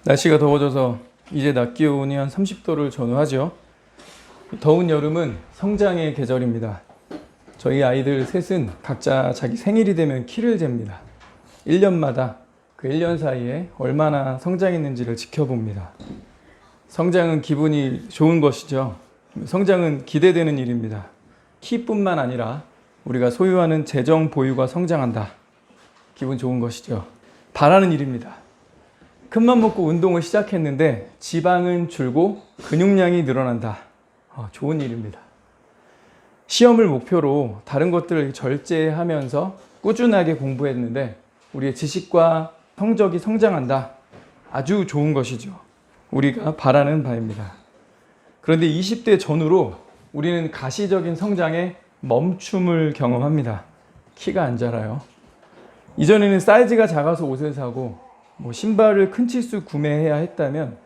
날씨가 더워져서 이제 낮 기온이 한 30도를 전후하죠. 더운 여름은 성장의 계절입니다. 저희 아이들 셋은 각자 자기 생일이 되면 키를 잽니다. 1년마다 그 1년 사이에 얼마나 성장했는지를 지켜봅니다. 성장은 기분이 좋은 것이죠. 성장은 기대되는 일입니다. 키뿐만 아니라 우리가 소유하는 재정 보유가 성장한다. 기분 좋은 것이죠. 바라는 일입니다. 큰맘 먹고 운동을 시작했는데 지방은 줄고 근육량이 늘어난다. 좋은 일입니다. 시험을 목표로 다른 것들을 절제하면서 꾸준하게 공부했는데 우리의 지식과 성적이 성장한다. 아주 좋은 것이죠. 우리가 바라는 바입니다. 그런데 20대 전후로 우리는 가시적인 성장에 멈춤을 경험합니다. 키가 안 자라요. 이전에는 사이즈가 작아서 옷을 사고 신발을 큰 치수 구매해야 했다면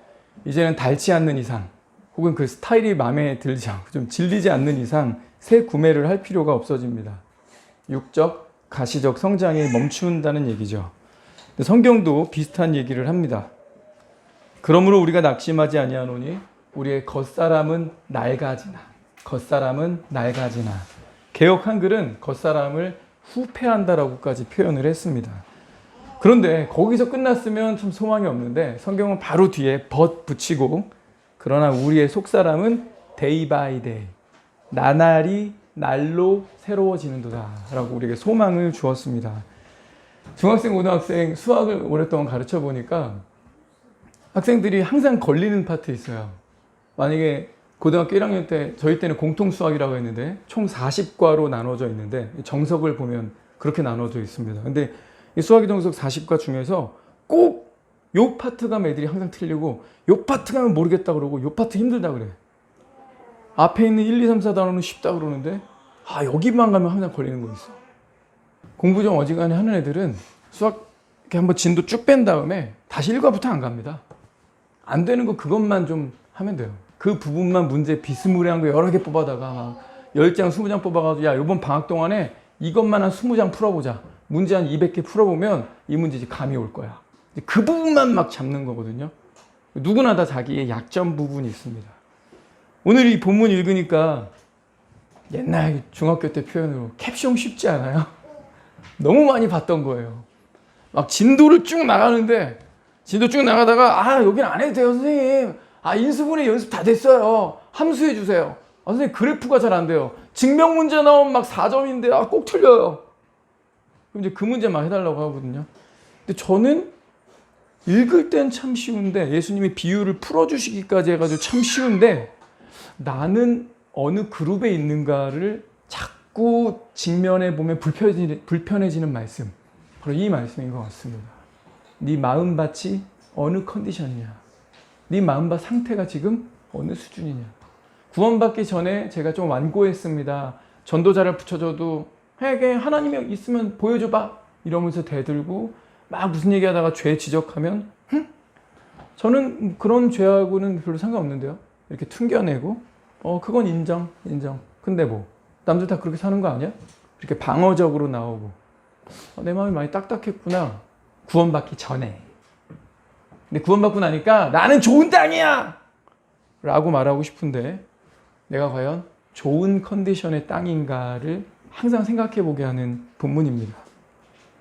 이제는 닳지 않는 이상 혹은 그 스타일이 마음에 들지 않고 좀 질리지 않는 이상 새 구매를 할 필요가 없어집니다. 육적, 가시적 성장에 멈춘다는 얘기죠. 성경도 비슷한 얘기를 합니다. 그러므로 우리가 낙심하지 아니하노니 우리의 겉사람은 낡아지나 겉사람은 낡아지나. 개역 한글은 겉사람을 후패한다라고까지 표현을 했습니다. 그런데 거기서 끝났으면 참 소망이 없는데 성경은 바로 뒤에 but 붙이고 그러나 우리의 속사람은 day by day 나날이 날로 새로워지는도다 라고 우리에게 소망을 주었습니다. 중학생, 고등학생 수학을 오랫동안 가르쳐 보니까 학생들이 항상 걸리는 파트 있어요. 만약에 고등학교 1학년 때 저희 때는 공통 수학이라고 했는데 총 40과로 나눠져 있는데 정석을 보면 그렇게 나눠져 있습니다. 근데 이 수학의 정석 40과 중에서 꼭 요 파트가 애들이 항상 틀리고 요 파트 가면 모르겠다 그러고 요 파트 힘들다 그래. 앞에 있는 1, 2, 3, 4단원은 쉽다 그러는데 여기만 가면 항상 걸리는 거 있어. 공부 좀 어지간히 하는 애들은 수학 이렇게 한번 진도 쭉 뺀 다음에 다시 1과부터 안 갑니다. 안 되는 거 그것만 좀 하면 돼요. 그 부분만 문제 비스무리한 거 여러 개 뽑아다가 막 10장, 20장 뽑아가지고 이번 방학 동안에 이것만 한 20장 풀어보자. 문제 한 200개 풀어보면 이 문제 이제 감이 올 거야. 그 부분만 막 잡는 거거든요. 누구나 다 자기의 약점 부분이 있습니다. 오늘 이 본문 읽으니까 옛날 중학교 때 표현으로 캡숑 쉽지 않아요? 너무 많이 봤던 거예요. 막 진도를 쭉 나가는데 진도 쭉 나가다가 여긴 안 해도 돼요 선생님. 인수분해 연습 다 됐어요. 함수해 주세요. 선생님 그래프가 잘 안 돼요. 증명 문제 나오면 막 4점인데 꼭 틀려요. 그럼 이제 그 문제 막 해달라고 하거든요. 근데 저는 읽을 땐 참 쉬운데 예수님이 비유를 풀어주시기까지 해가지고 참 쉬운데 나는 어느 그룹에 있는가를 자꾸 직면해 보면 불편해지는 말씀. 바로 이 말씀인 것 같습니다. 네 마음밭이 어느 컨디션이냐. 네 마음밭 상태가 지금 어느 수준이냐. 구원받기 전에 제가 좀 완고했습니다. 전도자를 붙여줘도 그냥 하나님이 있으면 보여줘봐 이러면서 대들고 막 무슨 얘기하다가 죄 지적하면 저는 그런 죄하고는 별로 상관없는데요. 이렇게 퉁겨내고 그건 인정. 근데 남들 다 그렇게 사는 거 아니야? 이렇게 방어적으로 나오고 내 마음이 많이 딱딱했구나. 구원받기 전에. 근데 구원받고 나니까 나는 좋은 땅이야! 라고 말하고 싶은데 내가 과연 좋은 컨디션의 땅인가를 항상 생각해 보게 하는 본문입니다.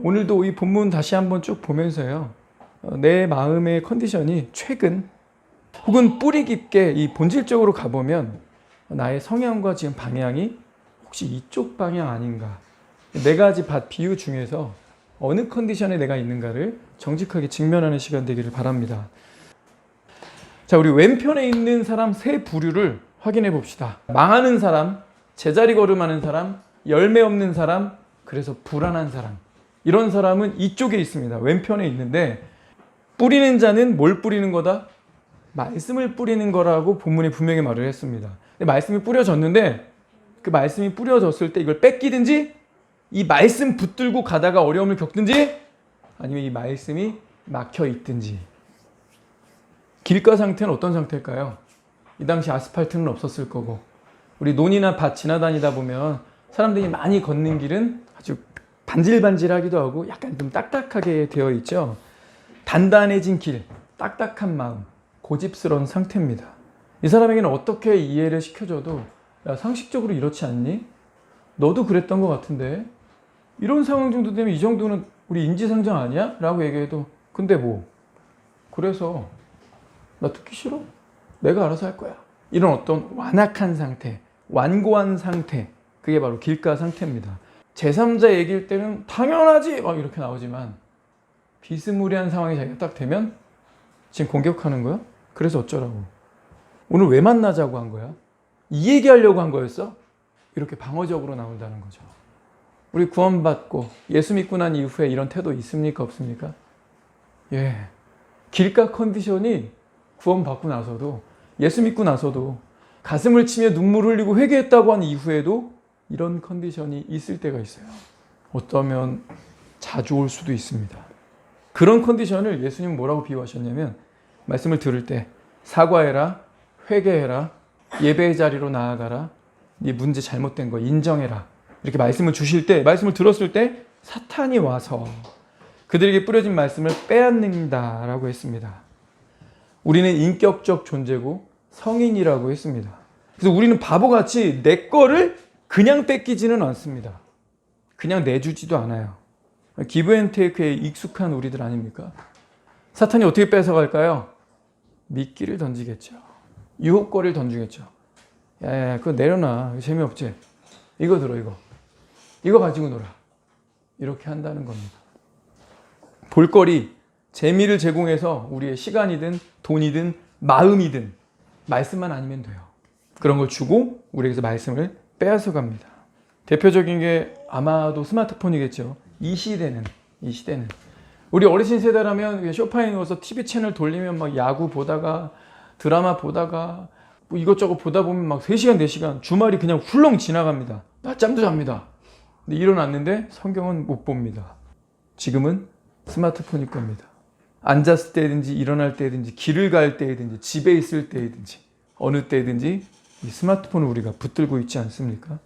오늘도 이 본문 다시 한번 쭉 보면서요. 내 마음의 컨디션이 최근 혹은 뿌리 깊게 이 본질적으로 가보면 나의 성향과 지금 방향이 혹시 이쪽 방향 아닌가. 네 가지 비유 중에서 어느 컨디션에 내가 있는가를 정직하게 직면하는 시간 되기를 바랍니다. 자, 우리 왼편에 있는 사람 세 부류를 확인해 봅시다. 망하는 사람, 제자리 걸음하는 사람, 열매 없는 사람, 그래서 불안한 사람. 이런 사람은 이쪽에 있습니다. 왼편에 있는데 뿌리는 자는 뭘 뿌리는 거다? 말씀을 뿌리는 거라고 본문에 분명히 말을 했습니다. 말씀이 뿌려졌는데 그 말씀이 뿌려졌을 때 이걸 뺏기든지 이 말씀 붙들고 가다가 어려움을 겪든지 아니면 이 말씀이 막혀 있든지. 길가 상태는 어떤 상태일까요? 이 당시 아스팔트는 없었을 거고 우리 논이나 밭 지나다니다 보면 사람들이 많이 걷는 길은 아주 반질반질하기도 하고 약간 좀 딱딱하게 되어 있죠. 단단해진 길, 딱딱한 마음, 고집스러운 상태입니다. 이 사람에게는 어떻게 이해를 시켜줘도 야, 상식적으로 이렇지 않니? 너도 그랬던 것 같은데? 이런 상황 정도 되면 이 정도는 우리 인지상정 아니야? 라고 얘기해도 근데 뭐 그래서 나 듣기 싫어? 내가 알아서 할 거야. 이런 어떤 완악한 상태, 완고한 상태, 그게 바로 길가 상태입니다. 제3자 얘기일 때는 당연하지! 막 이렇게 나오지만 비스무리한 상황이 자기가 딱 되면 지금 공격하는 거야? 그래서 어쩌라고? 오늘 왜 만나자고 한 거야? 이 얘기하려고 한 거였어? 이렇게 방어적으로 나온다는 거죠. 우리 구원받고 예수 믿고 난 이후에 이런 태도 있습니까? 없습니까? 예. 길가 컨디션이 구원받고 나서도 예수 믿고 나서도 가슴을 치며 눈물 흘리고 회개했다고 한 이후에도 이런 컨디션이 있을 때가 있어요. 어쩌면 자주 올 수도 있습니다. 그런 컨디션을 예수님은 뭐라고 비유하셨냐면 말씀을 들을 때 사과해라, 회개해라, 예배의 자리로 나아가라, 네 문제 잘못된 거 인정해라. 이렇게 말씀을 주실 때, 말씀을 들었을 때 사탄이 와서 그들에게 뿌려진 말씀을 빼앗는다라고 했습니다. 우리는 인격적 존재고 성인이라고 했습니다. 그래서 우리는 바보같이 내 거를 그냥 뺏기지는 않습니다. 그냥 내주지도 않아요. 기브 앤 테이크에 익숙한 우리들 아닙니까? 사탄이 어떻게 뺏어갈까요? 미끼를 던지겠죠. 유혹거리를 던지겠죠. 야, 그거 내려놔. 재미없지? 이거 들어, 이거. 이거 가지고 놀아. 이렇게 한다는 겁니다. 볼거리, 재미를 제공해서 우리의 시간이든 돈이든 마음이든 말씀만 아니면 돼요. 그런 걸 주고 우리에게서 말씀을 빼앗아 갑니다. 대표적인 게 아마도 스마트폰이겠죠. 이 시대는 우리 어르신 세대라면 소파에 누워서 TV 채널 돌리면 막 야구 보다가 드라마 보다가 뭐 이것저것 보다 보면 막 3시간 4시간 주말이 그냥 훌렁 지나갑니다. 낮잠도 잡니다. 근데 일어났는데 성경은 못 봅니다. 지금은 스마트폰일 겁니다. 앉았을 때든지 일어날 때든지 길을 갈 때든지 집에 있을 때든지 어느 때든지 이 스마트폰을 우리가 붙들고 있지 않습니까?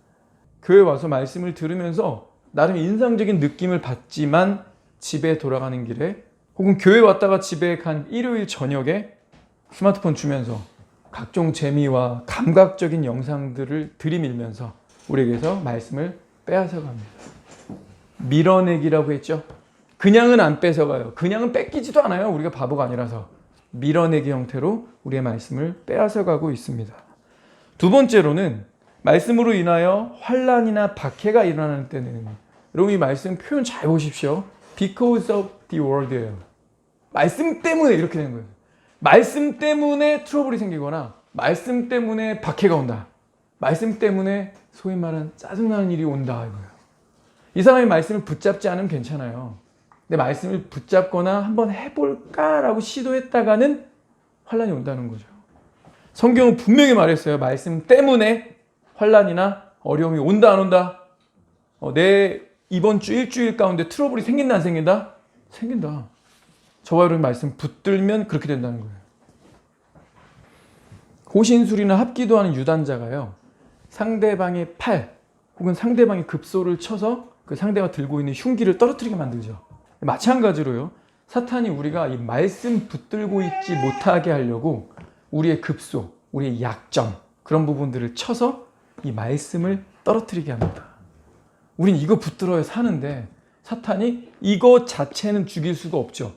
교회 와서 말씀을 들으면서 나름 인상적인 느낌을 받지만 집에 돌아가는 길에 혹은 교회 왔다가 집에 간 일요일 저녁에 스마트폰 주면서 각종 재미와 감각적인 영상들을 들이밀면서 우리에게서 말씀을 빼앗아 갑니다. 밀어내기라고 했죠. 그냥은 안 뺏어가요. 그냥은 뺏기지도 않아요. 우리가 바보가 아니라서. 밀어내기 형태로 우리의 말씀을 빼앗아 가고 있습니다. 두 번째로는 말씀으로 인하여 환난이나 박해가 일어나는 때는 여러분 이 말씀 표현 잘 보십시오. Because of the word예요. 말씀 때문에 이렇게 되는 거예요. 말씀 때문에 트러블이 생기거나 말씀 때문에 박해가 온다. 말씀 때문에 소위 말하는 짜증나는 일이 온다 이거예요. 이 사람이 말씀을 붙잡지 않으면 괜찮아요. 근데 말씀을 붙잡거나 한번 해볼까라고 시도했다가는 환난이 온다는 거죠. 성경은 분명히 말했어요. 말씀 때문에 환난이나 어려움이 온다 안 온다? 내 이번 주 일주일 가운데 트러블이 생긴다 안 생긴다? 생긴다. 저와 여러분 말씀 붙들면 그렇게 된다는 거예요. 호신술이나 합기도하는 유단자가요. 상대방의 팔 혹은 상대방의 급소를 쳐서 그 상대가 들고 있는 흉기를 떨어뜨리게 만들죠. 마찬가지로요. 사탄이 우리가 이 말씀 붙들고 있지 못하게 하려고 우리의 급소, 우리의 약점 그런 부분들을 쳐서 이 말씀을 떨어뜨리게 합니다. 우린 이거 붙들어야 사는데 사탄이 이거 자체는 죽일 수가 없죠.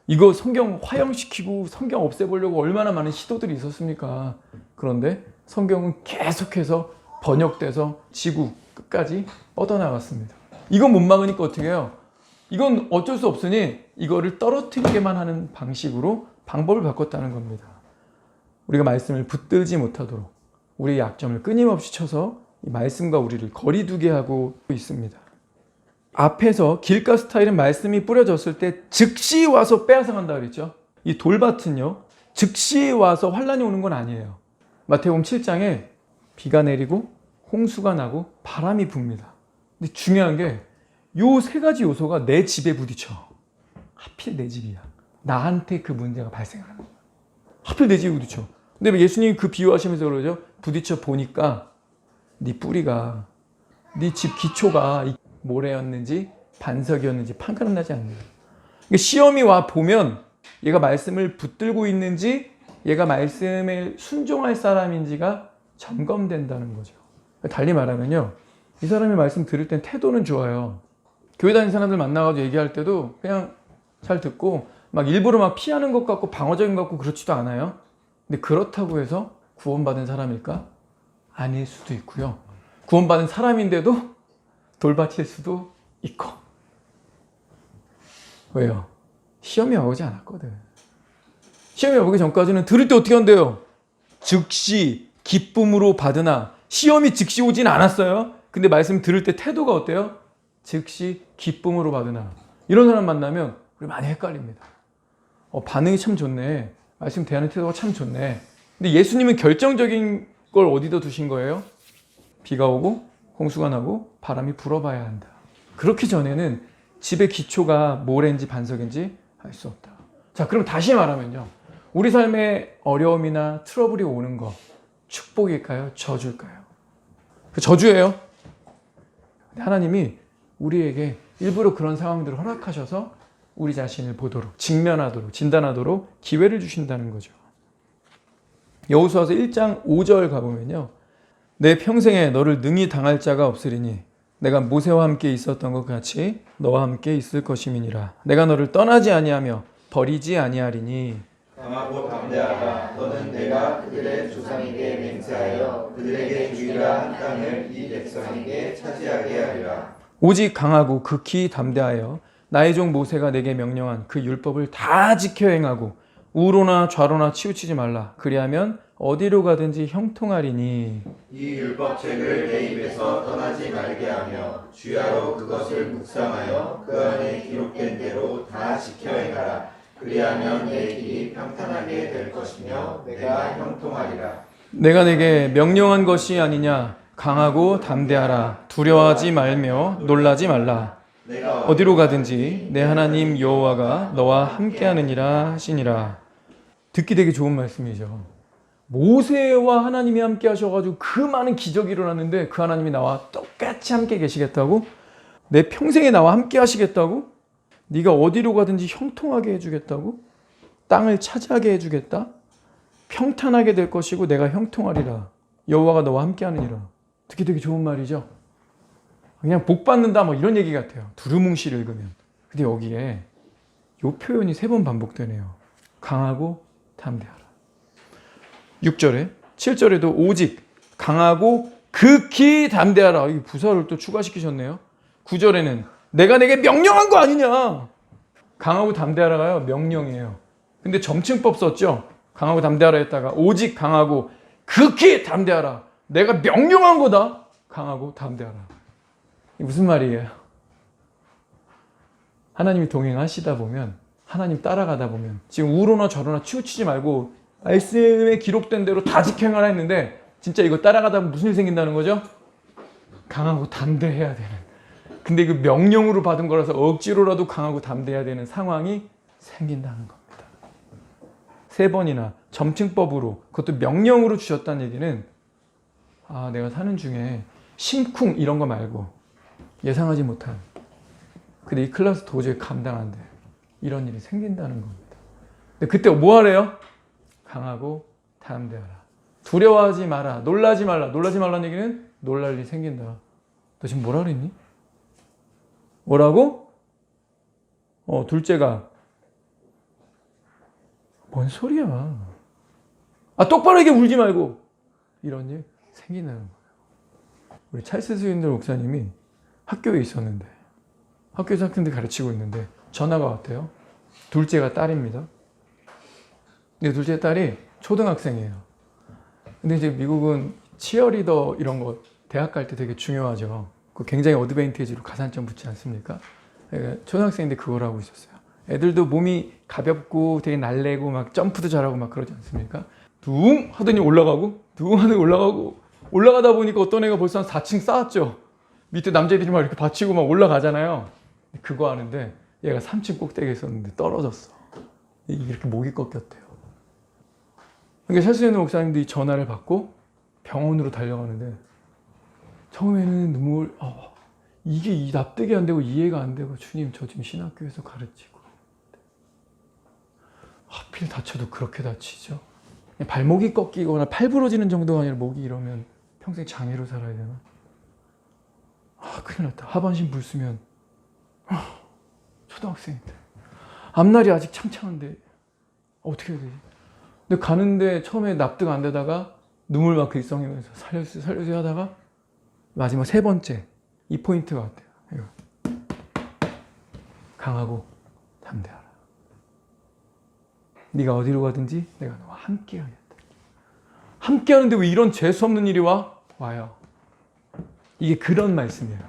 이거 성경 화형시키고 성경 없애보려고 얼마나 많은 시도들이 있었습니까? 그런데 성경은 계속해서 번역돼서 지구 끝까지 뻗어나갔습니다. 이건 못 막으니까 어떻게 해요? 이건 어쩔 수 없으니 이거를 떨어뜨리게만 하는 방식으로 방법을 바꿨다는 겁니다. 우리가 말씀을 붙들지 못하도록 우리의 약점을 끊임없이 쳐서 이 말씀과 우리를 거리두게 하고 있습니다. 앞에서 길가 스타일은 말씀이 뿌려졌을 때 즉시 와서 빼앗아 간다 그랬죠. 이 돌밭은요 즉시 와서 환란이 오는 건 아니에요. 마태복음 7장에 비가 내리고 홍수가 나고 바람이 붑니다. 근데 중요한 게 요 세 가지 요소가 내 집에 부딪혀. 하필 내 집이야. 나한테 그 문제가 발생하는 거야. 하필 내 집에 부딪혀. 근데 예수님이 그 비유하시면서 그러죠. 부딪혀 보니까 네 뿌리가 네 집 기초가 모래였는지 반석이었는지 판가름 나지 않는 거예요. 시험이 와 보면 얘가 말씀을 붙들고 있는지 얘가 말씀에 순종할 사람인지가 점검된다는 거죠. 달리 말하면요, 이 사람이 말씀 들을 땐 태도는 좋아요. 교회 다니는 사람들 만나가지고 얘기할 때도 그냥 잘 듣고 막 일부러 막 피하는 것 같고 방어적인 것 같고 그렇지도 않아요. 근데 그렇다고 해서 구원받은 사람일까? 아닐 수도 있고요. 구원받은 사람인데도 돌바칠 수도 있고. 왜요? 시험이 오지 않았거든. 시험이 오기 전까지는 들을 때 어떻게 한대요? 즉시 기쁨으로 받으나. 시험이 즉시 오진 않았어요. 근데 말씀 들을 때 태도가 어때요? 즉시 기쁨으로 받으나. 이런 사람 만나면 우리 많이 헷갈립니다. 반응이 참 좋네. 말씀 대하는 태도가 참 좋네. 근데 예수님은 결정적인 걸 어디다 두신 거예요? 비가 오고 홍수가 나고 바람이 불어봐야 한다. 그렇기 전에는 집의 기초가 모래인지 반석인지 알 수 없다. 자, 그럼 다시 말하면요, 우리 삶에 어려움이나 트러블이 오는 거 축복일까요? 저주일까요? 저주예요. 하나님이 우리에게 일부러 그런 상황들을 허락하셔서 우리 자신을 보도록, 직면하도록, 진단하도록 기회를 주신다는 거죠. 여호수아서 1장 5절 가보면요, 내 평생에 너를 능히 당할 자가 없으리니 내가 모세와 함께 있었던 것 같이 너와 함께 있을 것임이니라. 내가 너를 떠나지 아니하며 버리지 아니하리니. 강하고 담대하라. 너는 내가 그들의 조상에게 맹세하여 그들에게 주리라 한 땅을 이 백성에게 차지하게 하리라. 오직 강하고 극히 담대하여 나의 종 모세가 내게 명령한 그 율법을 다 지켜 행하고 우로나 좌로나 치우치지 말라. 그리하면 어디로 가든지 형통하리니. 이 율법책을 내 입에서 떠나지 말게 하며 주야로 그것을 묵상하여 그 안에 기록된 대로 다 지켜 행하라. 그리하면 내 길이 평탄하게 될 것이며 내가 형통하리라. 내가 내게 명령한 것이 아니냐. 강하고 담대하라. 두려워하지 말며 놀라지 말라. 어디로 가든지 내 하나님 여호와가 너와 함께하느니라 하시니라. 듣기 되게 좋은 말씀이죠. 모세와 하나님이 함께 하셔가지고 그 많은 기적이 일어났는데 그 하나님이 나와 똑같이 함께 계시겠다고? 내 평생에 나와 함께 하시겠다고? 네가 어디로 가든지 형통하게 해주겠다고? 땅을 차지하게 해주겠다? 평탄하게 될 것이고 내가 형통하리라. 여호와가 너와 함께 하느니라. 듣기 되게 좋은 말이죠. 그냥 복 받는다 뭐 이런 얘기 같아요. 두루뭉실 읽으면. 근데 여기에 이 표현이 3번 반복되네요. 강하고 담대하라. 6절에 7절에도 오직 강하고 극히 담대하라. 이 부사를 또 추가시키셨네요. 9절에는 내가 내게 명령한 거 아니냐. 강하고 담대하라가요, 명령이에요. 근데 점층법 썼죠. 강하고 담대하라 했다가 오직 강하고 극히 담대하라. 내가 명령한 거다. 강하고 담대하라. 이게 무슨 말이에요? 하나님이 동행하시다 보면, 하나님 따라가다 보면, 지금 우로나 좌로나 치우치지 말고 말씀에 기록된 대로 다 지켜행하라 했는데 진짜 이거 따라가다 보면 무슨 일이 생긴다는 거죠? 강하고 담대해야 되는. 근데 그 명령으로 받은 거라서 억지로라도 강하고 담대해야 되는 상황이 생긴다는 겁니다. 3번이나 점층법으로, 그것도 명령으로 주셨다는 얘기는 내가 사는 중에 심쿵 이런 거 말고 예상하지 못한, 근데 이 클래스 도저히 감당 안 돼, 이런 일이 생긴다는 겁니다. 근데 그때 뭐 하래요? 강하고 담대하라. 두려워하지 마라. 놀라지 말라. 놀라지 말라는 얘기는 놀랄 일이 생긴다. 너 지금 뭐라 그랬니? 뭐라고? 둘째가 뭔 소리야. 똑바로 얘기해. 울지 말고. 이런 일 생긴다는 거예요. 우리 찰스 스윈들 목사님이 학교에 있었는데, 학교에서 학생들 가르치고 있는데 전화가 왔대요. 둘째가 딸입니다. 근데 둘째 딸이 초등학생이에요. 근데 이제 미국은 치어리더 이런 거 대학 갈 때 되게 중요하죠. 그 굉장히 어드밴티지로 가산점 붙지 않습니까? 초등학생인데 그걸 하고 있었어요. 애들도 몸이 가볍고 되게 날래고 막 점프도 잘하고 막 그러지 않습니까? 둥 하더니 올라가고 둥 하더니 올라가고, 올라가다 보니까 어떤 애가 벌써 한 4층 쌓았죠. 밑에 남자애들이 막 이렇게 받치고 막 올라가잖아요. 그거 하는데 얘가 3층 꼭대기에 있었는데 떨어졌어. 이렇게 목이 꺾였대요. 그러니까 찰스윈드 목사님들이 전화를 받고 병원으로 달려가는데 처음에는 눈물, 이게 납득이 안 되고 이해가 안 되고, 주님 저 지금 신학교에서 가르치고 어필 다쳐도 그렇게 다치죠? 발목이 꺾이거나 팔 부러지는 정도가 아니라 목이 이러면 평생 장애로 살아야 되나? 큰일 났다. 하반신 불 쓰면 초등학생인데 앞날이 아직 창창한데 어떻게 해야 되지? 근데 가는데 처음에 납득 안 되다가 눈물 막 글썽이면서 살려주세요 하다가 마지막 세 번째 이 포인트가 같아요. 이거. 강하고 담대하라. 네가 어디로 가든지 내가 너와 함께 하겠다. 함께 하는데 왜 이런 재수 없는 일이 와? 와요. 이게 그런 말씀이에요.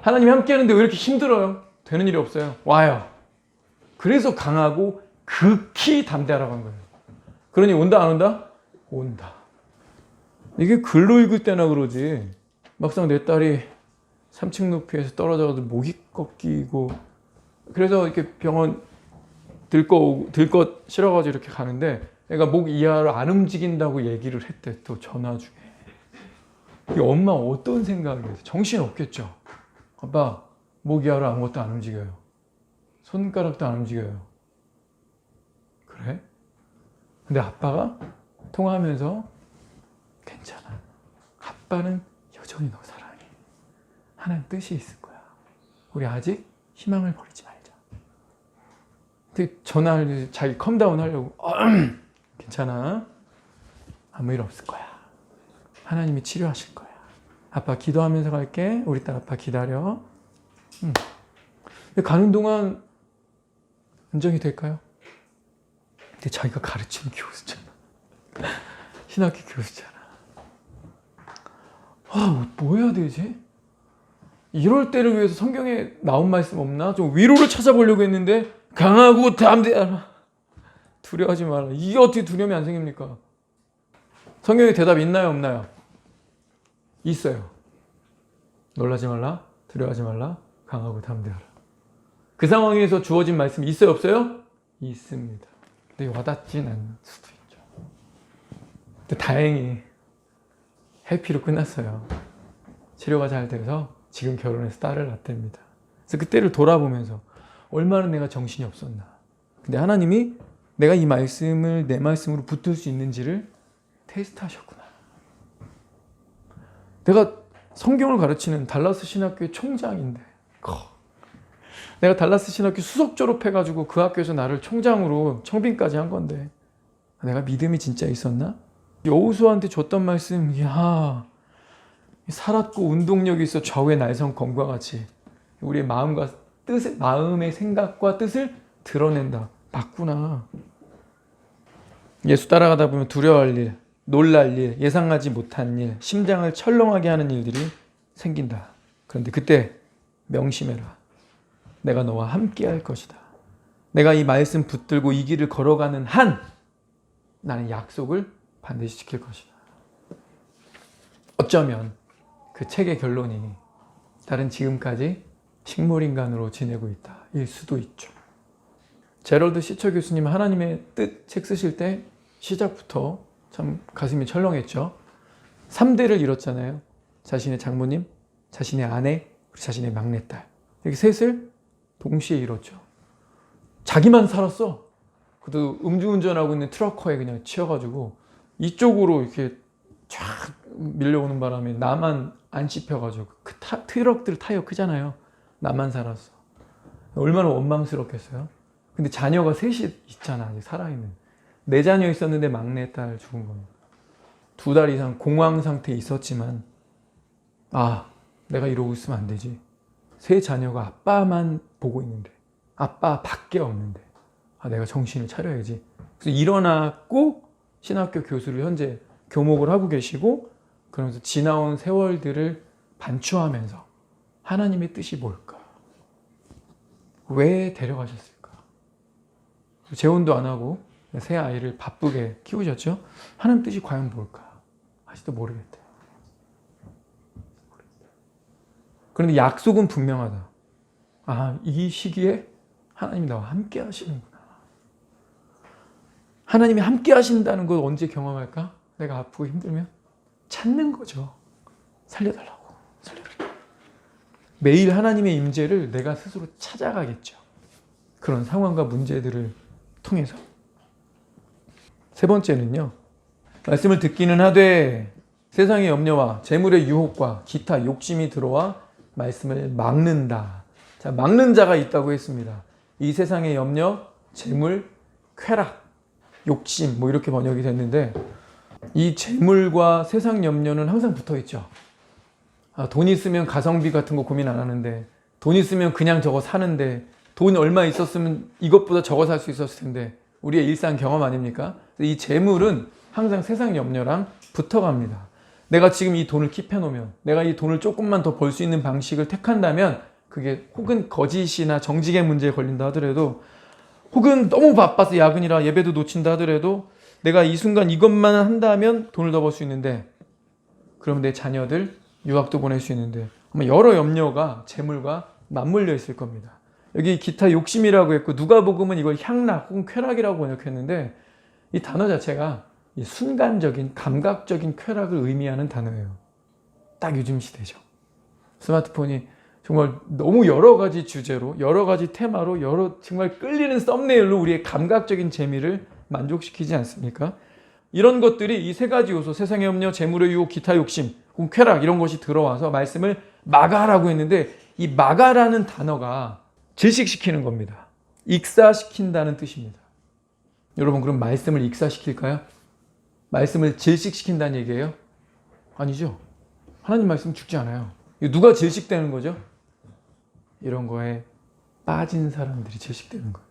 하나님이 함께 하는데 왜 이렇게 힘들어요? 되는 일이 없어요. 와요. 그래서 강하고 극히 담대하라고 한 거예요. 그러니 온다 안 온다? 온다. 이게 글로 읽을 때나 그러지. 막상 내 딸이 3층 높이에서 떨어져서 목이 꺾이고 그래서 이렇게 병원 들것 싫어가지고 이렇게 가는데 애가 목 이하로 안 움직인다고 얘기를 했대. 또 전화 중에. 이 엄마 어떤 생각이에요? 정신 없겠죠. 아빠 목 이하로 아무것도 안 움직여요. 손가락도 안 움직여요. 그래? 근데 아빠가 통화하면서 괜찮아. 아빠는 여전히 너 사랑해. 하나님 뜻이 있을 거야. 우리 아직 희망을 버리지 말자. 근데 전화를 자기 컴다운 하려고 괜찮아. 아무 일 없을 거야. 하나님이 치료하실 거야. 아빠 기도하면서 갈게. 우리 딸 아빠 기다려. 근데 가는 동안 안정이 될까요? 근데 자기가 가르치는 교수잖아. 신학교 교수잖아. 뭐 해야 되지? 이럴 때를 위해서 성경에 나온 말씀 없나? 좀 위로를 찾아보려고 했는데 강하고 담대하라. 두려워하지 마라. 이게 어떻게 두려움이 안 생깁니까? 성경에 대답 있나요? 없나요? 있어요. 놀라지 말라. 두려워하지 말라. 강하고 담대하라. 그 상황에서 주어진 말씀이 있어요? 없어요? 있습니다. 근데 와닿진 않을 수도 있죠. 근데 다행히 해피로 끝났어요. 치료가 잘 돼서 지금 결혼해서 딸을 낳답니다. 그래서 그때를 돌아보면서 얼마나 내가 정신이 없었나. 근데 하나님이 내가 이 말씀을 내 말씀으로 붙들 수 있는지를 테스트하셨구나. 내가 성경을 가르치는 달라스 신학교의 총장인데 내가 달라스 신학교 수석 졸업해가지고 그 학교에서 나를 총장으로 청빙까지 한 건데 내가 믿음이 진짜 있었나? 여호수아한테 줬던 말씀, 살았고 운동력이 있어 좌우의 날성검과 같이 우리의 마음과 뜻을, 마음의 생각과 뜻을 드러낸다. 맞구나. 예수 따라가다 보면 두려워할 일, 놀랄 일, 예상하지 못한 일, 심장을 철렁하게 하는 일들이 생긴다. 그런데 그때 명심해라. 내가 너와 함께 할 것이다. 내가 이 말씀 붙들고 이 길을 걸어가는 한 나는 약속을 반드시 지킬 것이다. 어쩌면 그 책의 결론이 다른 지금까지 식물인간으로 지내고 있다. 일 수도 있죠. 제럴드 시처 교수님 하나님의 뜻 책 쓰실 때 시작부터 참 가슴이 철렁했죠. 3대를 잃었잖아요. 자신의 장모님, 자신의 아내, 그리고 자신의 막내딸. 이렇게 셋을 동시에 잃었죠. 자기만 살았어. 그래도 음주운전하고 있는 트럭커에 그냥 치여가지고 이쪽으로 이렇게 쫙 밀려오는 바람에 나만 안 씹혀가지고 그 트럭들 타이어 크잖아요. 나만 살았어. 얼마나 원망스럽겠어요. 근데 자녀가 셋이 있잖아. 아직 살아있는. 4자녀 있었는데 막내딸 죽은 겁니다. 2달 이상 공황 상태에 있었지만 내가 이러고 있으면 안 되지. 3자녀가 아빠만 보고 있는데 아빠 밖에 없는데 내가 정신을 차려야지. 그래서 일어났고 신학교 교수를 현재 교목을 하고 계시고 그러면서 지나온 세월들을 반추하면서 하나님의 뜻이 뭘까? 왜 데려가셨을까? 재혼도 안 하고 새 아이를 바쁘게 키우셨죠? 하나님 뜻이 과연 뭘까? 아직도 모르겠대. 그런데 약속은 분명하다. 이 시기에 하나님이 나와 함께 하시는구나. 하나님이 함께 하신다는 걸 언제 경험할까? 내가 아프고 힘들면 찾는 거죠. 살려달라고. 매일 하나님의 임재를 내가 스스로 찾아가겠죠. 그런 상황과 문제들을 통해서. 세 번째는요. 말씀을 듣기는 하되 세상의 염려와 재물의 유혹과 기타 욕심이 들어와 말씀을 막는다. 자, 막는 자가 있다고 했습니다. 이 세상의 염려, 재물, 쾌락, 욕심 뭐 이렇게 번역이 됐는데 이 재물과 세상 염려는 항상 붙어 있죠. 돈 있으면 가성비 같은 거 고민 안 하는데, 돈 있으면 그냥 저거 사는데, 돈 얼마 있었으면 이것보다 저거 살 수 있었을 텐데, 우리의 일상 경험 아닙니까? 이 재물은 항상 세상 염려랑 붙어갑니다. 내가 지금 이 돈을 킵해놓으면, 내가 이 돈을 조금만 더 벌 수 있는 방식을 택한다면 그게 혹은 거짓이나 정직의 문제에 걸린다 하더라도, 혹은 너무 바빠서 야근이라 예배도 놓친다 하더라도 내가 이 순간 이것만 한다면 돈을 더 벌 수 있는데, 그럼 내 자녀들 유학도 보낼 수 있는데, 아마 여러 염려가 재물과 맞물려 있을 겁니다. 여기 기타 욕심이라고 했고 누가복음은 이걸 향락 혹은 쾌락이라고 번역했는데, 이 단어 자체가 이 순간적인 감각적인 쾌락을 의미하는 단어예요. 딱 요즘 시대죠. 스마트폰이 정말 너무 여러 가지 주제로, 여러 가지 테마로, 정말 끌리는 썸네일로 우리의 감각적인 재미를 만족시키지 않습니까? 이런 것들이 이 세 가지 요소, 세상의 염려, 재물의 유혹, 기타 욕심, 혹은 쾌락 이런 것이 들어와서 말씀을 막아라고 했는데, 이 막아라는 단어가 질식시키는 겁니다. 익사시킨다는 뜻입니다. 여러분, 그럼 말씀을 익사시킬까요? 말씀을 질식시킨다는 얘기예요? 아니죠. 하나님 말씀 죽지 않아요. 누가 질식되는 거죠? 이런 거에 빠진 사람들이 질식되는 거예요.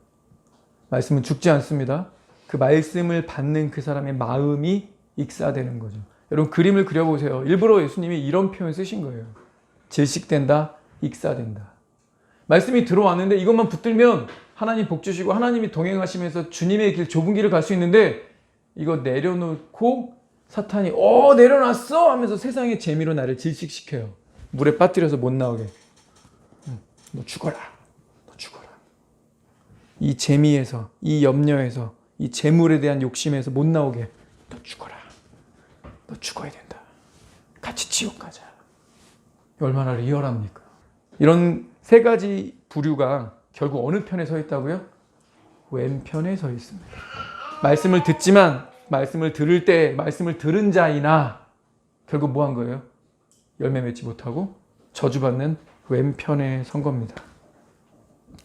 말씀은 죽지 않습니다. 그 말씀을 받는 그 사람의 마음이 익사되는 거죠. 여러분, 그림을 그려보세요. 일부러 예수님이 이런 표현 쓰신 거예요. 질식된다, 익사된다. 말씀이 들어왔는데 이것만 붙들면 하나님 복 주시고 하나님이 동행하시면서 주님의 길, 좁은 길을 갈 수 있는데, 이거 내려놓고 사탄이 내려놨어 하면서 세상의 재미로 나를 질식시켜요. 물에 빠뜨려서 못 나오게. 너 죽어라. 너 죽어라. 이 재미에서, 이 염려에서, 이 재물에 대한 욕심에서 못 나오게. 너 죽어라. 너 죽어야 된다. 같이 지옥 가자. 얼마나 리얼합니까? 이런 세 가지 부류가 결국 어느 편에 서 있다고요? 왼편에 서 있습니다. 말씀을 듣지만 말씀을 들을 때 말씀을 들은 자이나 결국 뭐 한 거예요? 열매 맺지 못하고 저주받는 왼편에 선 겁니다.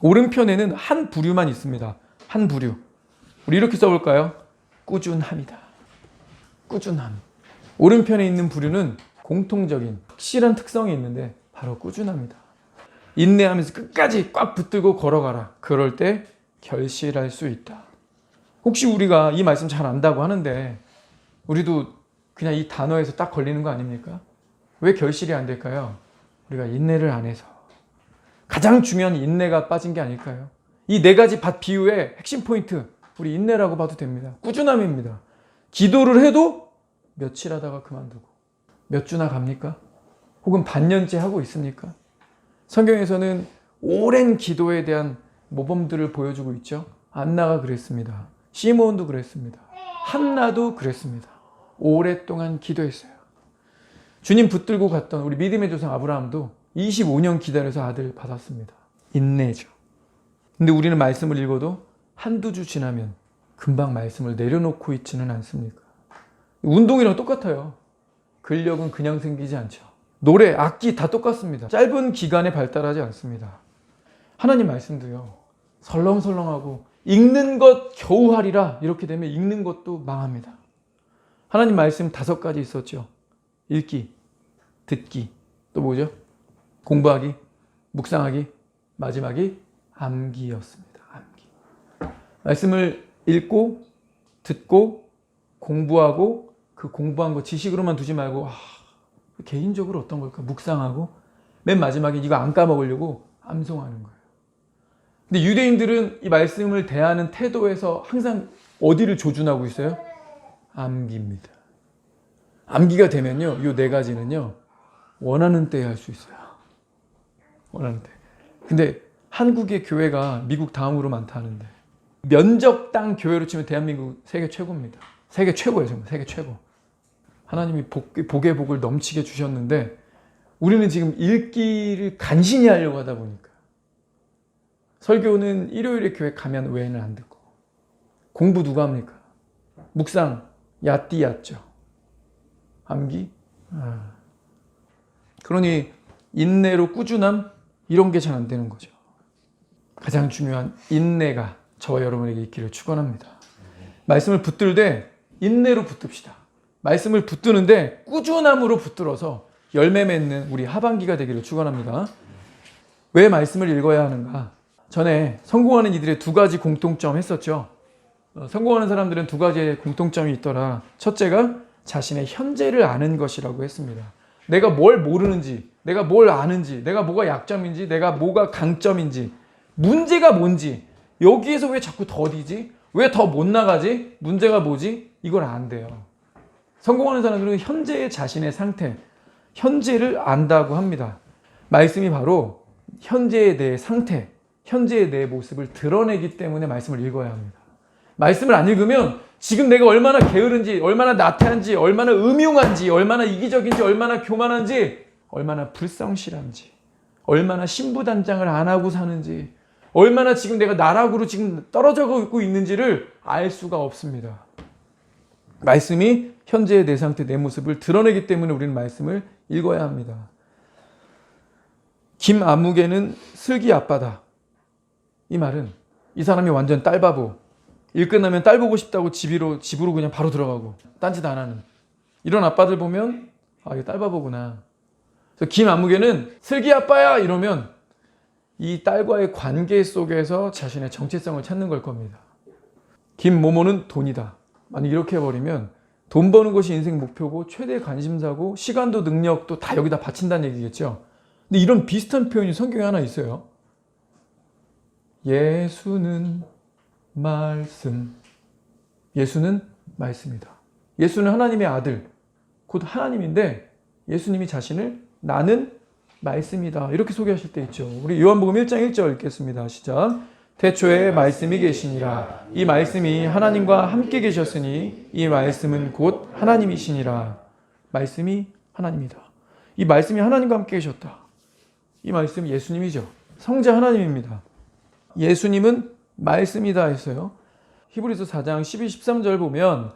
오른편에는 한 부류만 있습니다. 한 부류. 우리 이렇게 써볼까요? 꾸준함이다. 꾸준함. 오른편에 있는 부류는 공통적인 확실한 특성이 있는데 바로 꾸준합니다. 인내하면서 끝까지 꽉 붙들고 걸어가라. 그럴 때 결실할 수 있다. 혹시 우리가 이 말씀 잘 안다고 하는데 우리도 그냥 이 단어에서 딱 걸리는 거 아닙니까? 왜 결실이 안 될까요? 우리가 인내를 안 해서. 가장 중요한 인내가 빠진 게 아닐까요? 이 네 가지 밭 비유의 핵심 포인트, 우리 인내라고 봐도 됩니다. 꾸준함입니다. 기도를 해도 며칠 하다가 그만두고 몇 주나 갑니까? 혹은 반년째 하고 있습니까? 성경에서는 오랜 기도에 대한 모범들을 보여주고 있죠. 안나가 그랬습니다. 시므온도 그랬습니다. 한나도 그랬습니다. 오랫동안 기도했어요. 주님 붙들고 갔던 우리 믿음의 조상 아브라함도 25년 기다려서 아들 받았습니다. 인내죠. 근데 우리는 말씀을 읽어도 한두 주 지나면 금방 말씀을 내려놓고 있지는 않습니까? 운동이랑 똑같아요. 근력은 그냥 생기지 않죠. 노래, 악기 다 똑같습니다. 짧은 기간에 발달하지 않습니다. 하나님 말씀도요. 설렁설렁하고 읽는 것 겨우 하리라 이렇게 되면 읽는 것도 망합니다. 하나님 말씀 5가지 있었죠. 읽기, 듣기, 또 뭐죠? 공부하기, 묵상하기, 마지막이 암기였습니다. 암기. 말씀을 읽고 듣고 공부하고 그 공부한 거 지식으로만 두지 말고 개인적으로 어떤 걸까 묵상하고 맨 마지막에 이거 안 까먹으려고 암송하는 거예요. 근데 유대인들은 이 말씀을 대하는 태도에서 항상 어디를 조준하고 있어요? 암기입니다. 암기가 되면요, 이 4가지는요 원하는 때에 할 수 있어요. 원하는 때. 근데 한국의 교회가 미국 다음으로 많다는데 면적당 교회로 치면 대한민국 세계 최고입니다. 세계 최고예요. 정말 세계 최고. 하나님이 복의 복을 넘치게 주셨는데 우리는 지금 읽기를 간신히 하려고 하다 보니까 설교는 일요일에 교회 가면 외에는 안 듣고 공부 누가 합니까? 묵상 야띠야죠. 암기? 그러니 인내로 꾸준함 이런 게 잘 안 되는 거죠. 가장 중요한 인내가 저와 여러분에게 있기를 축원합니다. 말씀을 붙들되 인내로 붙듭시다. 말씀을 붙드는데 꾸준함으로 붙들어서 열매 맺는 우리 하반기가 되기를 축원합니다. 왜 말씀을 읽어야 하는가? 전에 성공하는 이들의 두 가지 공통점 했었죠. 성공하는 사람들은 두 가지의 공통점이 있더라. 첫째가 자신의 현재를 아는 것이라고 했습니다. 내가 뭘 모르는지, 내가 뭘 아는지, 내가 뭐가 약점인지, 내가 뭐가 강점인지, 문제가 뭔지, 여기에서 왜 자꾸 더디지? 왜 더 못 나가지? 문제가 뭐지? 이걸 안 돼요. 성공하는 사람들은 현재의 자신의 상태, 현재를 안다고 합니다. 말씀이 바로 현재의 내 상태, 현재의 내 모습을 드러내기 때문에 말씀을 읽어야 합니다. 말씀을 안 읽으면 지금 내가 얼마나 게으른지, 얼마나 나태한지, 얼마나 음흉한지, 얼마나 이기적인지, 얼마나 교만한지, 얼마나 불성실한지, 얼마나 신부단장을 안 하고 사는지, 얼마나 지금 내가 나락으로 지금 떨어져 있는지를 알 수가 없습니다. 말씀이 현재의 내 상태, 내 모습을 드러내기 때문에 우리는 말씀을 읽어야 합니다. 김아무개는 슬기 아빠다. 이 말은 이 사람이 완전 딸바보. 일 끝나면 딸 보고 싶다고 집으로 그냥 바로 들어가고 딴짓 안 하는 이런 아빠들 보면 이게 딸바보구나. 그래서 김아무개는 슬기 아빠야 이러면 이 딸과의 관계 속에서 자신의 정체성을 찾는 걸 겁니다. 김모모는 돈이다. 만약 이렇게 해버리면 돈 버는 것이 인생 목표고 최대 관심사고 시간도 능력도 다 여기다 바친다는 얘기겠죠. 근데 이런 비슷한 표현이 성경에 하나 있어요. 예수는 말씀. 예수는 말씀이다. 예수는 하나님의 아들, 곧 하나님인데 예수님이 자신을 나는 말씀이다. 이렇게 소개하실 때 있죠. 우리 요한복음 1장 1절 읽겠습니다. 시작. 태초에 말씀이 계시니라. 이 말씀이 하나님과 함께 계셨으니 이 말씀은 곧 하나님이시니라. 말씀이 하나님이다. 이 말씀이 하나님과 함께 계셨다. 이 말씀이 예수님이죠. 성자 하나님입니다. 예수님은 말씀이다 했어요. 히브리서 4장 12, 13절 보면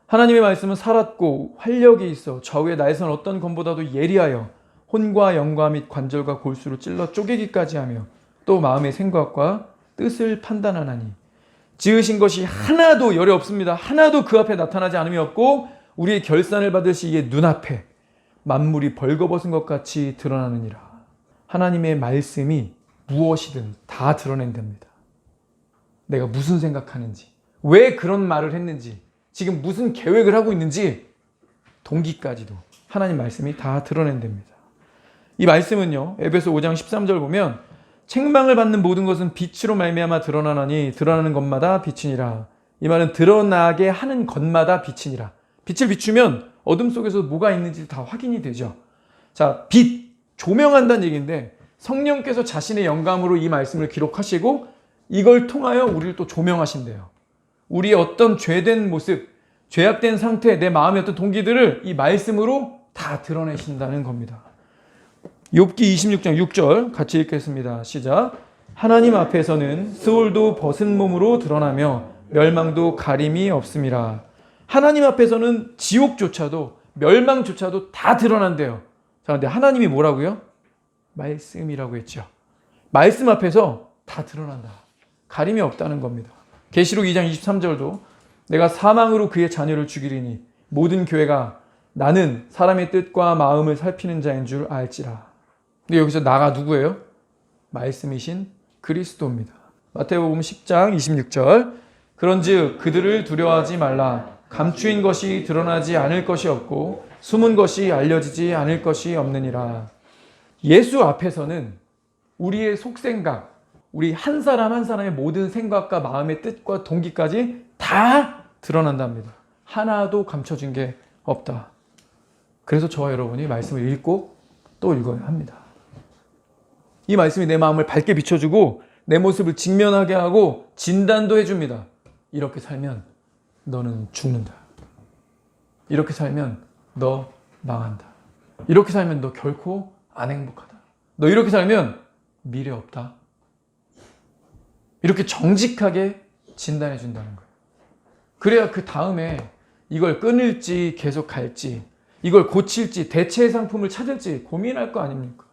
하나님의 말씀은 살았고 활력이 있어 좌우에 날선 어떤 검보다도 예리하여 혼과 영과 및 관절과 골수로 찔러 쪼개기까지 하며 또 마음의 생각과 뜻을 판단하나니 지으신 것이 하나도 열이 없습니다. 하나도 그 앞에 나타나지 않음이 없고 우리의 결산을 받을 시기에 눈앞에 만물이 벌거벗은 것 같이 드러나느니라. 하나님의 말씀이 무엇이든 다 드러낸답니다. 내가 무슨 생각하는지, 왜 그런 말을 했는지, 지금 무슨 계획을 하고 있는지 동기까지도 하나님 말씀이 다 드러낸답니다. 이 말씀은요, 에베소 5장 13절 보면 책망을 받는 모든 것은 빛으로 말미암아 드러나나니 드러나는 것마다 빛이니라. 이 말은 드러나게 하는 것마다 빛이니라. 빛을 비추면 어둠 속에서 뭐가 있는지 다 확인이 되죠. 자, 빛, 조명한다는 얘기인데 성령께서 자신의 영감으로 이 말씀을 기록하시고 이걸 통하여 우리를 또 조명하신대요. 우리의 어떤 죄된 모습, 죄악된 상태, 내 마음의 어떤 동기들을 이 말씀으로 다 드러내신다는 겁니다. 욥기 26장 6절 같이 읽겠습니다. 시작. 하나님 앞에서는 스올도 벗은 몸으로 드러나며 멸망도 가림이 없음이라. 하나님 앞에서는 지옥조차도 멸망조차도 다 드러난대요. 자, 근데 하나님이 뭐라고요? 말씀이라고 했죠. 말씀 앞에서 다 드러난다. 가림이 없다는 겁니다. 계시록 2장 23절도 내가 사망으로 그의 자녀를 죽이리니 모든 교회가 나는 사람의 뜻과 마음을 살피는 자인 줄 알지라. 근데 여기서 나가 누구예요? 말씀이신 그리스도입니다. 마태복음 10장 26절 그런즉 그들을 두려워하지 말라. 감추인 것이 드러나지 않을 것이 없고 숨은 것이 알려지지 않을 것이 없느니라. 예수 앞에서는 우리의 속생각, 우리 한 사람 한 사람의 모든 생각과 마음의 뜻과 동기까지 다 드러난답니다. 하나도 감춰진 게 없다. 그래서 저와 여러분이 말씀을 읽고 또 읽어야 합니다. 이 말씀이 내 마음을 밝게 비춰주고 내 모습을 직면하게 하고 진단도 해줍니다. 이렇게 살면 너는 죽는다. 이렇게 살면 너 망한다. 이렇게 살면 너 결코 안 행복하다. 너 이렇게 살면 미래 없다. 이렇게 정직하게 진단해 준다는 거예요. 그래야 그 다음에 이걸 끊을지 계속 갈지, 이걸 고칠지 대체 상품을 찾을지 고민할 거 아닙니까?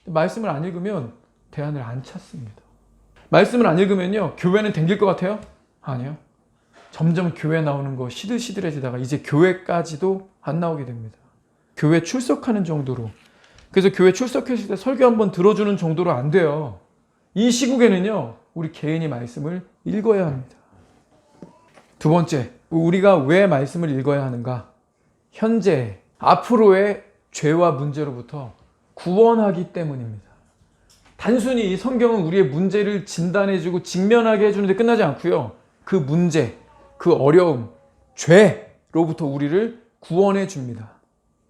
말씀을 안 읽으면 대안을 안 찾습니다. 말씀을 안 읽으면요, 교회는 댕길 것 같아요? 아니요. 점점 교회 나오는 거 시들시들해지다가 이제 교회까지도 안 나오게 됩니다. 교회 출석하는 정도로. 그래서 교회 출석했을 때 설교 한번 들어주는 정도로 안 돼요. 이 시국에는요, 우리 개인이 말씀을 읽어야 합니다. 두 번째, 우리가 왜 말씀을 읽어야 하는가? 현재, 앞으로의 죄와 문제로부터 구원하기 때문입니다. 단순히 이 성경은 우리의 문제를 진단해주고 직면하게 해주는데 끝나지 않고요. 그 문제, 그 어려움, 죄로부터 우리를 구원해 줍니다.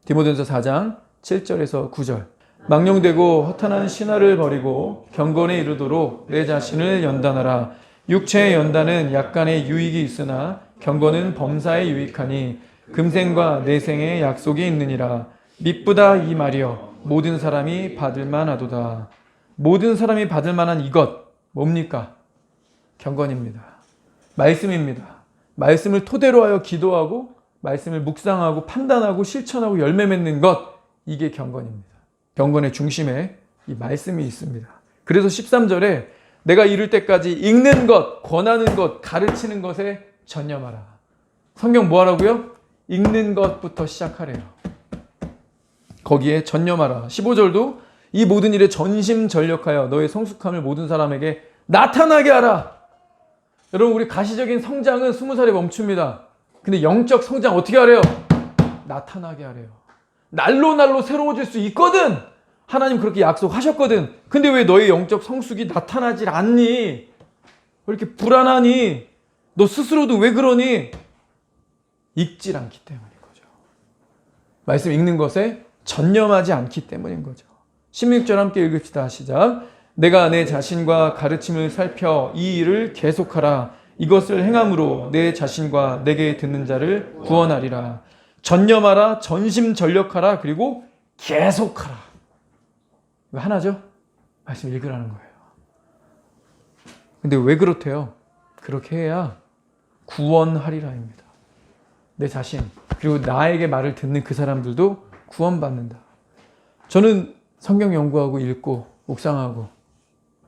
디모데전서 4장 7절에서 9절. 망령되고 허탄한 신화를 버리고 경건에 이르도록 내 자신을 연단하라. 육체의 연단은 약간의 유익이 있으나 경건은 범사에 유익하니 금생과 내생의 약속이 있느니라. 미쁘다 이 말이여 모든 사람이 받을 만하도다. 모든 사람이 받을 만한 이것 뭡니까? 경건입니다. 말씀입니다. 말씀을 토대로 하여 기도하고 말씀을 묵상하고 판단하고 실천하고 열매 맺는 것, 이게 경건입니다. 경건의 중심에 이 말씀이 있습니다. 그래서 13절에 내가 이룰 때까지 읽는 것, 권하는 것, 가르치는 것에 전념하라. 성경 뭐 하라고요? 읽는 것부터 시작하래요. 거기에 전념하라. 15절도 이 모든 일에 전심전력하여 너의 성숙함을 모든 사람에게 나타나게 하라. 여러분, 우리 가시적인 성장은 20살에 멈춥니다. 근데 영적 성장 어떻게 하래요? 나타나게 하래요. 날로 새로워질 수 있거든. 하나님 그렇게 약속하셨거든. 근데 왜 너의 영적 성숙이 나타나질 않니? 왜 이렇게 불안하니? 너 스스로도 왜 그러니? 읽질 않기 때문인 거죠. 말씀 읽는 것에 전념하지 않기 때문인 거죠. 16절 함께 읽읍시다. 시작. 내가 내 자신과 가르침을 살펴 이 일을 계속하라. 이것을 행함으로 내 자신과 내게 듣는 자를 구원하리라. 전념하라, 전심전력하라, 그리고 계속하라. 이거 하나죠? 말씀 읽으라는 거예요. 근데 왜 그렇대요? 그렇게 해야 구원하리라입니다. 내 자신, 그리고 나에게 말을 듣는 그 사람들도 구원받는다. 저는 성경 연구하고 읽고 묵상하고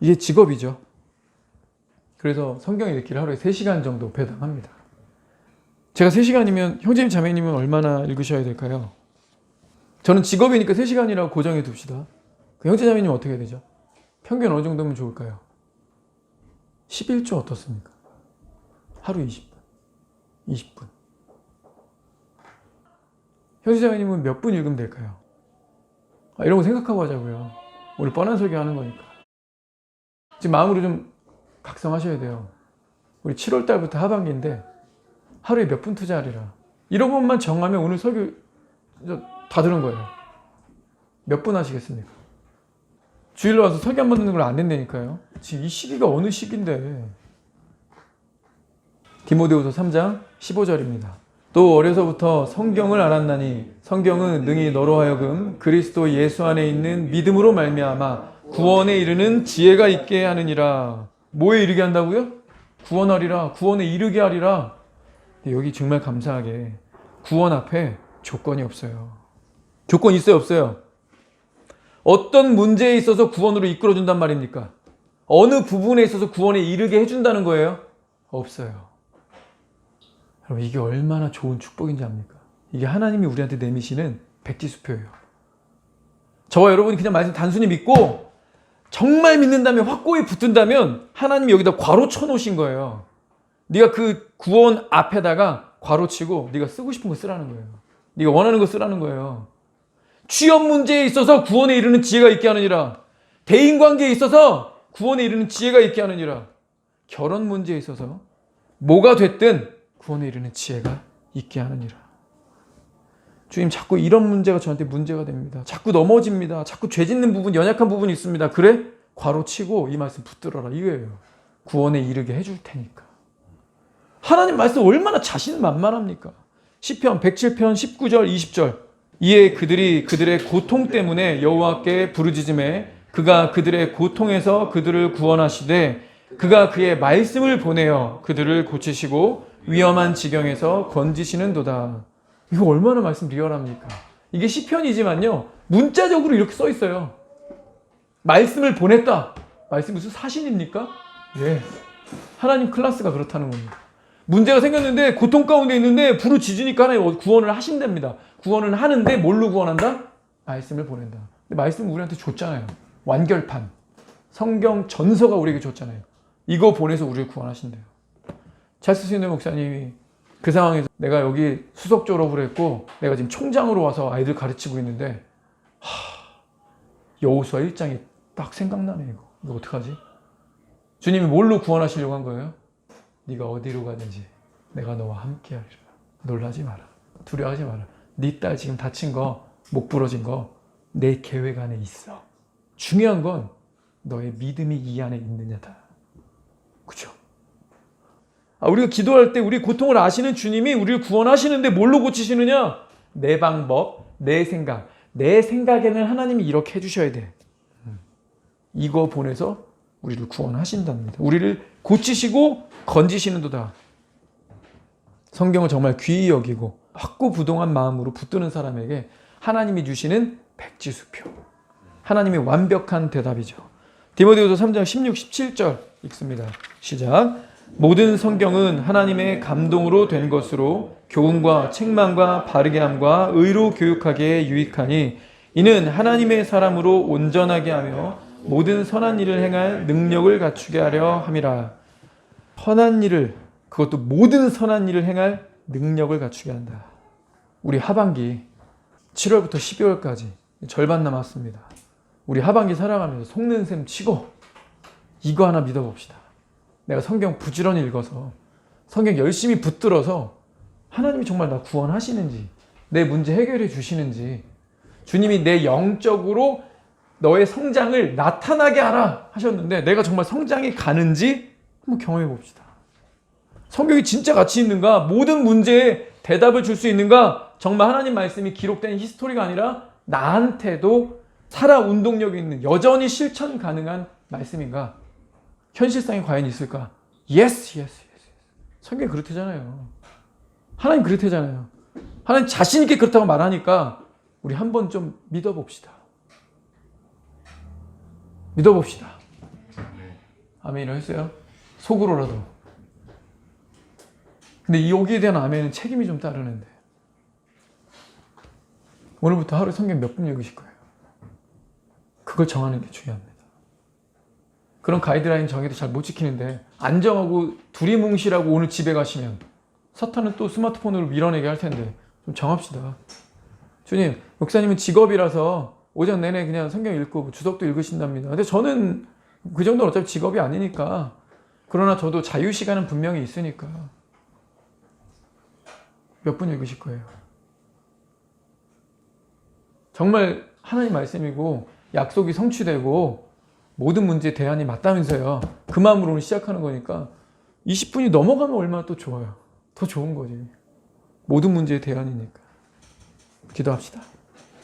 이게 직업이죠. 그래서 성경 읽기를 하루에 3시간 정도 배당합니다. 제가 3시간이면 형제님 자매님은 얼마나 읽으셔야 될까요? 저는 직업이니까 3시간이라고 고정해 둡시다. 그 형제 자매님 어떻게 해야 되죠? 평균 어느 정도면 좋을까요? 11조 어떻습니까? 하루 20분. 20분. 형제 자매님은 몇 분 읽으면 될까요? 이런 거 생각하고 하자고요. 우리 뻔한 설교 하는 거니까. 지금 마음으로 좀 각성하셔야 돼요. 우리 7월 달부터 하반기인데 하루에 몇 분 투자하리라. 이런 것만 정하면 오늘 설교 다 들은 거예요. 몇 분 하시겠습니까? 주일로 와서 설교 한 번 듣는 걸 안 된다니까요. 지금 이 시기가 어느 시기인데. 디모데후서 3장 15절입니다. 또 어려서부터 성경을 알았나니 성경은 능히 너로 하여금 그리스도 예수 안에 있는 믿음으로 말미암아 구원에 이르는 지혜가 있게 하느니라. 뭐에 이르게 한다고요? 구원하리라. 구원에 이르게 하리라. 여기 정말 감사하게 구원 앞에 조건이 없어요. 조건 있어요, 없어요? 어떤 문제에 있어서 구원으로 이끌어준단 말입니까? 어느 부분에 있어서 구원에 이르게 해준다는 거예요? 없어요. 여러분, 이게 얼마나 좋은 축복인지 압니까? 이게 하나님이 우리한테 내미시는 백지수표예요. 저와 여러분이 그냥 말씀 단순히 믿고 정말 믿는다면, 확고히 붙든다면 하나님이 여기다 괄호 쳐놓으신 거예요. 네가 그 구원 앞에다가 괄호 치고 네가 쓰고 싶은 거 쓰라는 거예요. 네가 원하는 거 쓰라는 거예요. 취업 문제에 있어서 구원에 이르는 지혜가 있게 하느니라. 대인관계에 있어서 구원에 이르는 지혜가 있게 하느니라. 결혼 문제에 있어서 뭐가 됐든 구원에 이르는 지혜가 있게 하느니라. 주님, 자꾸 이런 문제가 저한테 문제가 됩니다. 자꾸 넘어집니다. 자꾸 죄 짓는 부분, 연약한 부분이 있습니다. 그래? 괄호 치고 이 말씀 붙들어라. 이거예요. 구원에 이르게 해줄 테니까. 하나님 말씀 얼마나 자신만만합니까? 시편 107편 19절 20절. 이에 그들이 그들의 고통 때문에 여호와께 부르짖음에 그가 그들의 고통에서 그들을 구원하시되 그가 그의 말씀을 보내어 그들을 고치시고 위험한 지경에서 건지시는도다. 이거 얼마나 말씀 리얼합니까? 이게 시편이지만요, 문자적으로 이렇게 써 있어요. 말씀을 보냈다. 말씀이 무슨 사신입니까? 예. 하나님 클래스가 그렇다는 겁니다. 문제가 생겼는데 고통 가운데 있는데 부르짖으니까 하나님 구원을 하신답니다. 구원을 하는데 뭘로 구원한다? 말씀을 보낸다. 근데 말씀을 우리한테 줬잖아요. 완결판. 성경 전서가 우리에게 줬잖아요. 이거 보내서 우리를 구원하신대요. 찰스 스윈들 목사님이 그 상황에서 내가 여기 수석 졸업을 했고 내가 지금 총장으로 와서 아이들 가르치고 있는데 여호수아 1장이 딱 생각나네. 이거 어떡하지? 주님이 뭘로 구원하시려고 한 거예요? 네가 어디로 가든지 내가 너와 함께하리라. 놀라지 마라. 두려워하지 마라. 네 딸 지금 다친 거, 목 부러진 거 내 계획 안에 있어. 중요한 건 너의 믿음이 이 안에 있느냐다. 그죠? 우리가 기도할 때 우리 고통을 아시는 주님이 우리를 구원하시는데 뭘로 고치시느냐? 내 방법, 내 생각. 내 생각에는 하나님이 이렇게 해주셔야 돼. 이거 보내서 우리를 구원하신답니다. 우리를 고치시고 건지시는도다. 성경을 정말 귀히 여기고 확고부동한 마음으로 붙드는 사람에게 하나님이 주시는 백지수표. 하나님의 완벽한 대답이죠. 디모데후서 3장 16, 17절 읽습니다. 시작. 모든 성경은 하나님의 감동으로 된 것으로 교훈과 책망과 바르게함과 의로 교육하기에 유익하니 이는 하나님의 사람으로 온전하게 하며 모든 선한 일을 행할 능력을 갖추게 하려 함이라. 선한 일을, 그것도 모든 선한 일을 행할 능력을 갖추게 한다. 우리 하반기 7월부터 12월까지 절반 남았습니다. 우리 하반기 살아가면서 속는 셈 치고 이거 하나 믿어봅시다. 내가 성경 부지런히 읽어서 성경 열심히 붙들어서 하나님이 정말 나 구원하시는지, 내 문제 해결해 주시는지, 주님이 내 영적으로 너의 성장을 나타나게 하라 하셨는데 내가 정말 성장이 가는지 한번 경험해 봅시다. 성경이 진짜 가치 있는가? 모든 문제에 대답을 줄 수 있는가? 정말 하나님 말씀이 기록된 히스토리가 아니라 나한테도 살아 운동력이 있는, 여전히 실천 가능한 말씀인가? 현실성이 과연 있을까? Yes. 성경이 그렇대잖아요. 하나님 그렇대잖아요. 하나님 자신 있게 그렇다고 말하니까 우리 한번 좀 믿어봅시다. 믿어봅시다. 아멘이라고 했어요? 속으로라도. 근데 여기에 대한 아멘은 책임이 좀 따르는데 오늘부터 하루에 성경 몇 분 읽으실 거예요? 그걸 정하는 게 중요합니다. 그런 가이드라인 정해도 잘 못 지키는데 안 정하고 두리뭉실하고 오늘 집에 가시면 사탄은 또 스마트폰으로 밀어내게 할 텐데 좀 정합시다. 주님, 목사님은 직업이라서 오전 내내 그냥 성경 읽고 주석도 읽으신답니다. 근데 저는 그 정도는 어차피 직업이 아니니까, 그러나 저도 자유시간은 분명히 있으니까 몇 분 읽으실 거예요? 정말 하나님 말씀이고 약속이 성취되고 모든 문제에 대안이 맞다면서요. 그 마음으로 오늘 시작하는 거니까 20분이 넘어가면 얼마나 또 좋아요. 더 좋은 거지. 모든 문제의 대안이니까. 기도합시다.